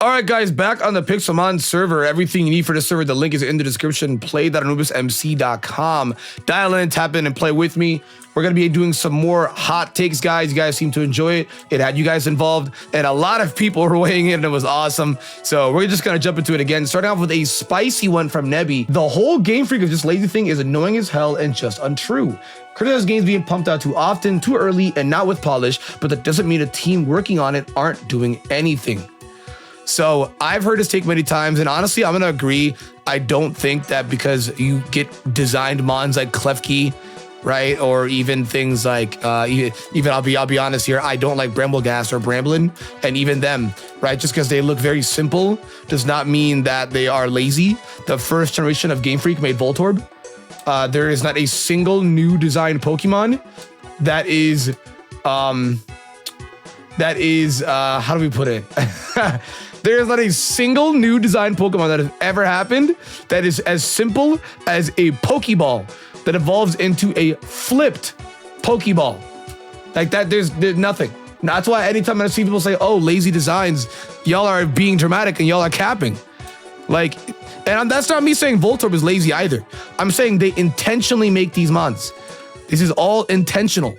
All right, guys, back on the Pixelmon server. Everything you need for the server, the link is in the description. Play.anubismc.com. Dial in, tap in, and play with me. We're going to be doing some more hot takes, guys. You guys seem to enjoy it. It had you guys involved, and a lot of people were weighing in, and it was awesome. So we're just going to jump into it again. Starting off with a spicy one from Nebby. The whole Game Freak of just lazy thing is annoying as hell and just untrue. Criticize games being pumped out too often, too early, and not with polish, but that doesn't mean a team working on it aren't doing anything. So I've heard his take many times, and honestly, I'm gonna agree. I don't think that because you get designed mons like Klefki, right, or even things like even I'll be honest here, I don't like Brambleghast or Bramblin, and even them, right? Just because they look very simple does not mean that they are lazy. The first generation of Game Freak made Voltorb. There is not a single new designed Pokemon that is how do we put it? There is not a single new design Pokemon that has ever happened that is as simple as a Pokeball that evolves into a flipped Pokeball. Like that, there's nothing. That's why anytime I see people say, oh, lazy designs, y'all are being dramatic and y'all are capping. Like, and that's not me saying Voltorb is lazy either. I'm saying they intentionally make these mons. This is all intentional.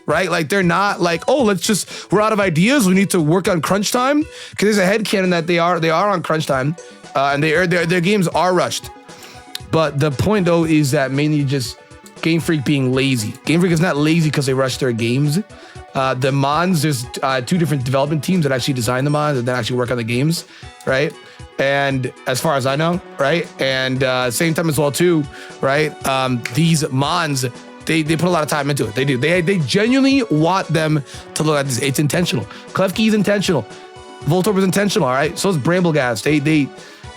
Right? Like they're not like, oh, we're out of ideas. We need to work on crunch time. Because there's a headcanon that they are on crunch time. And their games are rushed. But the point though is that mainly just Game Freak being lazy. Game Freak is not lazy because they rush their games. The mons, there's two different development teams that actually design the mons and then actually work on the games, right? And as far as I know, right? And same time as well too, right? These mons, they put a lot of time into it. They do. They genuinely want them to look at this. It's intentional. Klefki is intentional. Voltorb is intentional, all right? So is Brambleghast.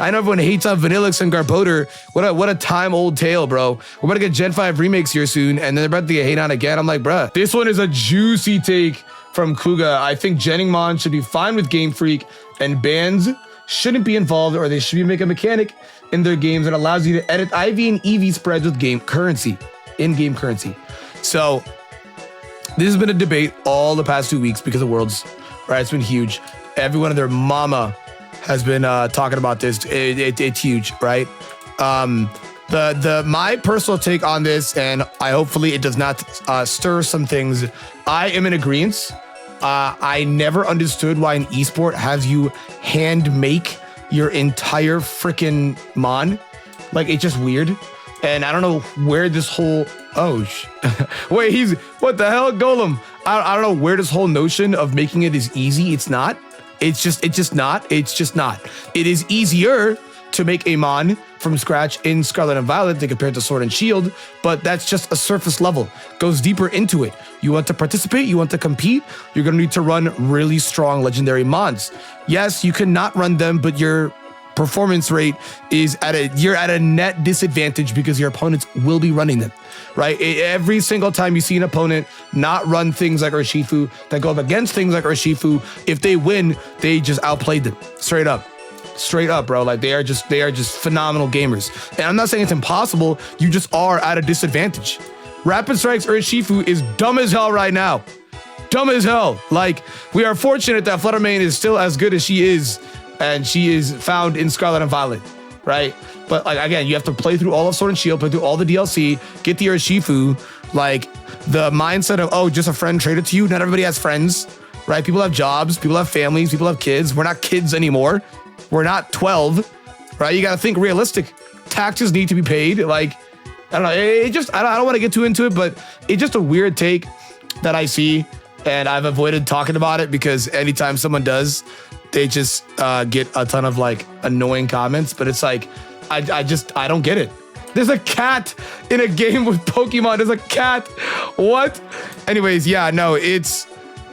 I know everyone hates on Vanillix and Garbodor. What a time-old tale, bro. We're about to get Gen 5 remakes here soon, and then they're about to get hate on again. I'm like, bruh. This one is a juicy take from Kuga. I think Jenningmon should be fine with Game Freak, and bans shouldn't be involved, or they should be making a mechanic in their games that allows you to edit IV and EV spreads with game currency. In-game currency. So this has been a debate all the past 2 weeks because of Worlds, right? It's been huge. Everyone and their mama has been talking about this. It's huge, right? My personal take on this, and hopefully it does not stir some things. I am in agreement. I never understood why an esport has you hand make your entire freaking mon. Like, it's just weird. And I don't know where this whole, wait, what the hell, Golem? I don't know where this whole notion of making it is easy. It's not. It's just not. It is easier to make a mon from scratch in Scarlet and Violet than compared to Sword and Shield, but that's just a surface level. Goes deeper into it. You want to participate, you want to compete, you're gonna need to run really strong legendary mons. Yes, you cannot run them, but your performance rate is you're at a net disadvantage because your opponents will be running them, right? Every single time you see an opponent not run things like Urshifu that go up against things like Urshifu, if they win, they just outplayed them straight up, bro. Like they are just phenomenal gamers. And I'm not saying it's impossible, you just are at a disadvantage. Rapid Strike's Urshifu is dumb as hell right now. Dumb as hell. Like, we are fortunate that Fluttermane is still as good as she is, and she is found in Scarlet and Violet, right? But like, again, you have to play through all of Sword and Shield, play through all the DLC, get the Urshifu. Like, the mindset of, oh, just a friend traded to you. Not everybody has friends, right? People have jobs, people have families, people have kids. We're not kids anymore. We're not 12, right? You got to think realistic. Taxes need to be paid. Like, I don't know. I don't want to get too into it, but it's just a weird take that I see, and I've avoided talking about it because anytime someone does, they just get a ton of like annoying comments. But it's like, I don't get it. There's a cat in a game with Pokemon. There's a cat. What? Anyways, yeah, no, I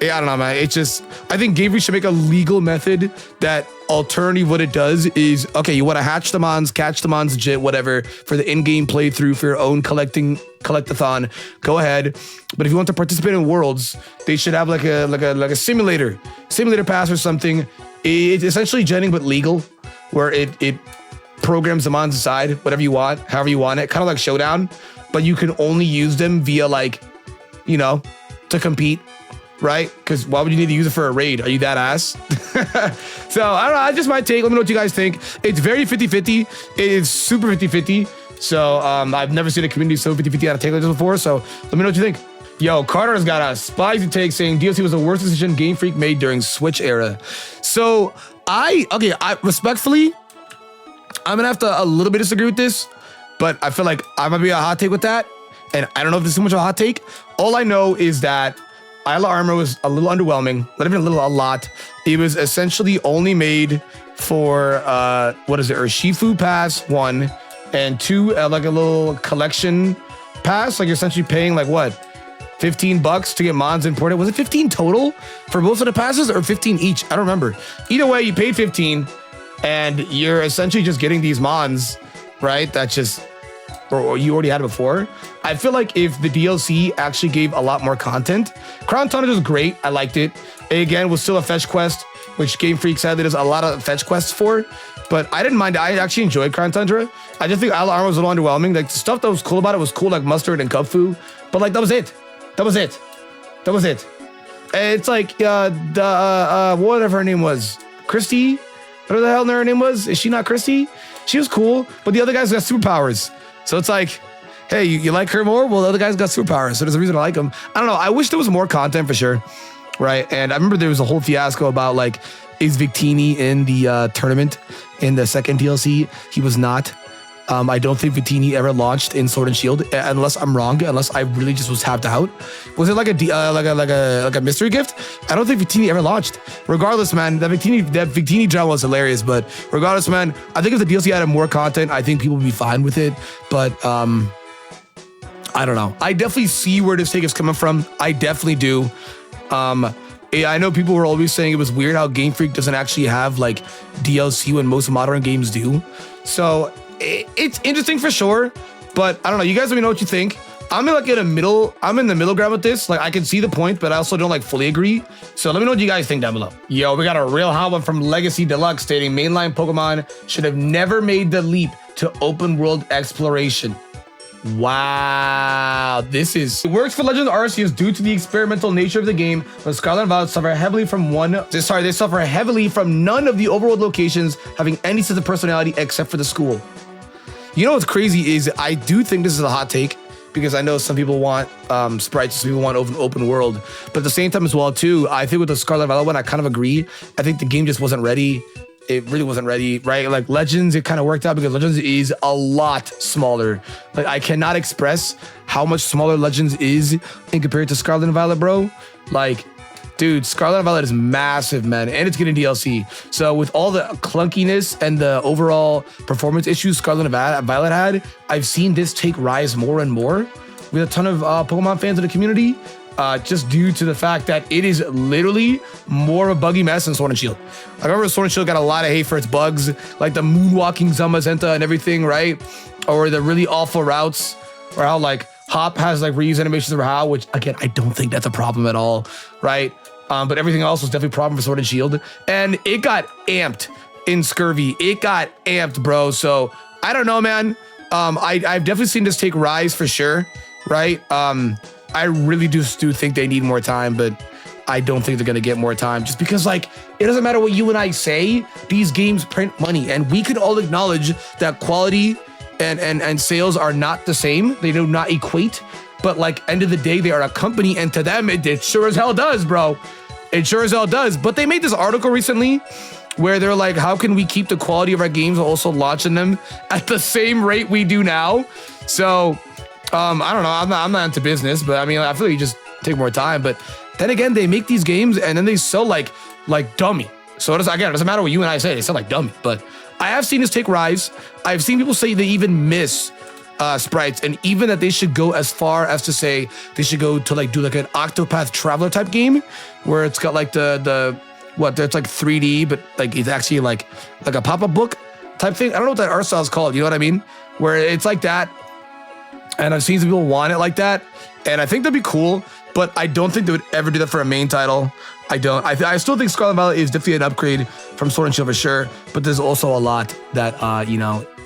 don't know, man. It's just, I think Game Freak should make a legal method that alternative what it does is, okay, you want to hatch the mons, catch the mons, legit, whatever, for the in-game playthrough, for your own collectathon, go ahead. But if you want to participate in Worlds, they should have like a simulator pass or something. It's essentially Jenning, but legal, where it programs the mons aside, whatever you want, however you want it, kind of like Showdown, but you can only use them via like, to compete. right? Because why would you need to use it for a raid? Are you that ass? So I don't know. I just might take. Let me know what you guys think. It's very 50-50. It is super 50-50. So I've never seen a community so 50-50 out of take like this before. So let me know what you think. Yo, Carter's got a spicy take saying DLC was the worst decision Game Freak made during Switch era. So I respectfully, I'm gonna have to a little bit disagree with this, but I feel like I might be a hot take with that. And I don't know if this is too much of a hot take. All I know is that Isla Armor was a little underwhelming, not even a lot. It was essentially only made for, what is it, or Shifu Pass 1, and 2, like a little collection pass. Like you're essentially paying like what? $15 to get mods imported. Was it 15 total for most of the passes or 15 each? I don't remember. Either way, you paid 15 and you're essentially just getting these mods, right? That's just, or you already had it before. I feel like if the DLC actually gave a lot more content, Crown Tundra was great. I liked it. It again was still a fetch quest, which Game Freak said there's a lot of fetch quests for, but I didn't mind it. I actually enjoyed Crown Tundra. I just think Isla Armor was a little underwhelming. Like the stuff that was cool about it was cool, like mustard and Kung but like that was it. That was it. That was it. It's like whatever her name was, Christy. Whatever the hell her name was. Is she not Christy? She was cool, but the other guys got superpowers. So it's like, hey, you like her more? Well, the other guys got superpowers, so there's a reason I like them. I don't know. I wish there was more content for sure, right? And I remember there was a whole fiasco about like, is Victini in the tournament in the second DLC? He was not. I don't think Victini ever launched in Sword and Shield, unless I'm wrong. Unless I really just was tapped out. Was it like a mystery gift? I don't think Victini ever launched. Regardless, man, that Victini drama was hilarious. But regardless, man, I think if the DLC had more content, I think people would be fine with it. But I don't know. I definitely see where this take is coming from. I definitely do. I know people were always saying it was weird how Game Freak doesn't actually have like DLC when most modern games do. So it's interesting for sure, but I don't know. You guys let me know what you think. I'm in the middle ground with this. Like I can see the point, but I also don't like fully agree. So let me know what you guys think down below. Yo, we got a real hot one from Legacy Deluxe stating mainline Pokemon should have never made the leap to open world exploration. Wow, it works for Legends Arceus due to the experimental nature of the game, but Scarlet and Violet suffer heavily from they suffer heavily from none of the overworld locations having any sense of personality except for the school. You know what's crazy is I do think this is a hot take because I know some people want sprites, some people want open world, but at the same time as well too, I think with the Scarlet and Violet one, I kind of agree. I think the game just wasn't ready. It really wasn't ready, right? Like Legends, it kind of worked out because Legends is a lot smaller. Like I cannot express how much smaller Legends is in compared to Scarlet and Violet, bro. Like, dude, Scarlet and Violet is massive, man, and it's getting DLC. So with all the clunkiness and the overall performance issues Scarlet and Violet had, I've seen this take rise more and more with a ton of Pokemon fans in the community. Just due to the fact that it is literally more of a buggy mess than Sword and Shield. I remember Sword and Shield got a lot of hate for its bugs, like the moonwalking Zamazenta and everything, right? Or the really awful routes, or how like Hop has like reuse animations of how, which again, I don't think that's a problem at all, right? But everything else was definitely a problem for Sword and Shield. And it got amped in Scurvy. It got amped, bro. So I don't know, man. I've definitely seen this take rise for sure, right? I really do think they need more time, but I don't think they're going to get more time just because like, it doesn't matter what you and I say, these games print money and we could all acknowledge that quality and sales are not the same. They do not equate, but like end of the day, they are a company and to them, it sure as hell does, bro. It sure as hell does. But they made this article recently where they're like, how can we keep the quality of our games and also launching them at the same rate we do now? So I don't know. I'm not into business, but I mean, I feel like you just take more time. But then again, they make these games and then they sell like dummy. So it doesn't matter what you and I say. They sell like dummy. But I have seen this take rise. I've seen people say they even miss sprites, and even that they should go as far as to say they should go to like do like an Octopath Traveler type game where it's got like it's like 3D, but like it's actually like a pop-up book type thing. I don't know what that art style is called. You know what I mean? Where it's like that. And I've seen some people want it like that. And I think that'd be cool, but I don't think they would ever do that for a main title. I still think Scarlet Violet is definitely an upgrade from Sword and Shield for sure, but there's also a lot that,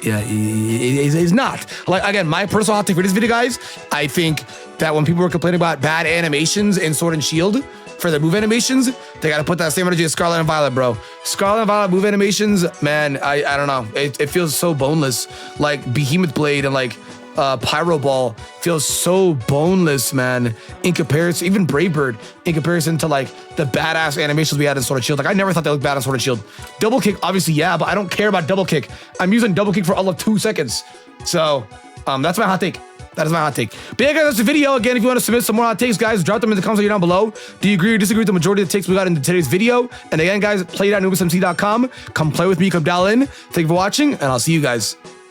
is not. Like, again, my personal hot take for this video, guys, I think that when people were complaining about bad animations in Sword and Shield for the move animations, they got to put that same energy as Scarlet and Violet, bro. Scarlet and Violet move animations, man, I don't know. It feels so boneless. Like Behemoth Blade and like Pyro Ball feels so boneless, man, in comparison, even Brave Bird, in comparison to like the badass animations we had in Sword and Shield. Like I never thought they looked bad in Sword and Shield. Double kick, obviously, yeah, but I don't care about double kick. I'm using double kick for all of 2 seconds. So that's my hot take. That is my hot take. But yeah, guys, that's the video. Again, if you want to submit some more hot takes, guys, drop them in the comments down below. Do you agree or disagree with the majority of the takes we got in today's video? And again, guys, play.nubusmc.com. Come play with me, come dial in. Thank you for watching, and I'll see you guys